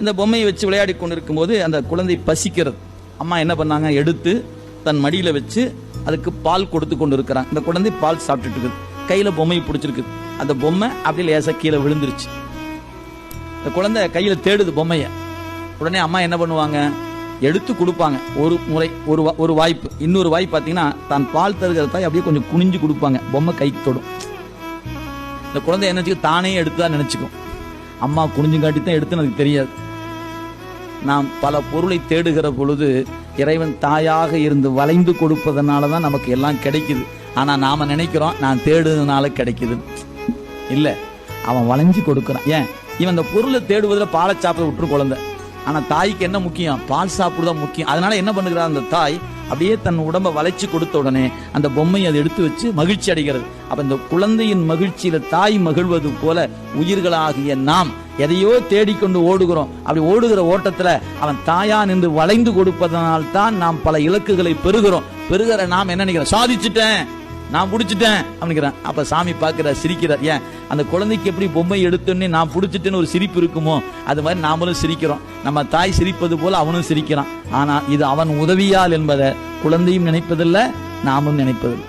இந்த பொம்மையை வச்சு விளையாடி கொண்டிருக்கும் போது அந்த குழந்தை பசிக்கிறது. அம்மா என்ன பண்ணாங்க, எடுத்து தன் மடியில வச்சு அதுக்கு பால் கொடுத்து கொண்டு இருக்கிறாங்க. இந்த குழந்தை பால் சாப்பிட்டுட்டு இருக்குது, கையில பொம்மையை பிடிச்சிருக்கு. அந்த பொம்மை அப்படியே லேசா கீழே விழுந்துருச்சு. இந்த குழந்தை கையில தேடுது பொம்மைய. உடனே அம்மா என்ன பண்ணுவாங்க, எடுத்து கொடுப்பாங்க. ஒரு முறை ஒரு வாய்ப்பு, இன்னொரு வாய்ப்பு பார்த்தீங்கன்னா தான் பால் தருகிற தாய் அப்படியே கொஞ்சம் குனிஞ்சு கொடுப்பாங்க, பொம்மை கைக்கு தொடும். இந்த குழந்தை என்ன தானே எடுத்துதான் நினைச்சுக்கும். அம்மா குனிஞ்சு காட்டி தான் எடுத்துன்னு அதுக்கு தெரியாது. நாம் பல பொருளை தேடுகிற பொழுது இறைவன் தாயாக இருந்து வளைந்து கொடுப்பதனால தான் நமக்கு எல்லாம் கிடைக்குது. ஆனா நாம நினைக்கிறோம் நான் தேடுறதுனால கிடைக்குது. இல்ல, அவன் வளைஞ்சு கொடுக்கறான். ஏன், இவன் அந்த பொருளை தேடுவதில் பாலை சாப்பிட விட்டுரு குழந்தை. ஆனா தாய்க்கு என்ன முக்கியம், பால் சாப்பிடுதான் முக்கியம். அதனால என்ன பண்ணுகிறார் அந்த தாய், அப்படியே தன் உடம்பை வளைச்சு கொடுத்த உடனே அந்த பொம்மையை அதை எடுத்து வச்சு மகிழ்ச்சி அடைகிறது. அப்ப இந்த குழந்தையின் மகிழ்ச்சியில தாய் மகிழ்வது போல உயிர்களாகிய நாம் எதையோ தேடிக்கொண்டு ஓடுகிறோம். அப்படி ஓடுகிற ஓட்டத்துல அவன் தாயா நின்று வளைந்து கொடுப்பதனால் தான் நாம் பல இலக்குகளை பெறுகிறோம். பெறுகிற நாம் என்ன நினைக்கிறோம், சாதிச்சுட்டேன், நான் பிடிச்சிட்டேன் அப்படிங்கிறேன். அப்ப சாமி பார்க்கிறார், சிரிக்கிறார். ஏன், அந்த குழந்தைக்கு எப்படி பொம்மை எடுத்தோன்னே நான் பிடிச்சிட்டேன்னு ஒரு சிரிப்பு இருக்குமோ, அது மாதிரி நாமளும் சிரிக்கிறோம். நம்ம தாய் சிரிப்பது போல அவனும் சிரிக்கிறான். ஆனா இது அவன் உதவியால் என்பதை குழந்தையும் நினைப்பதில்லை, நாமும் நினைப்பதில்லை.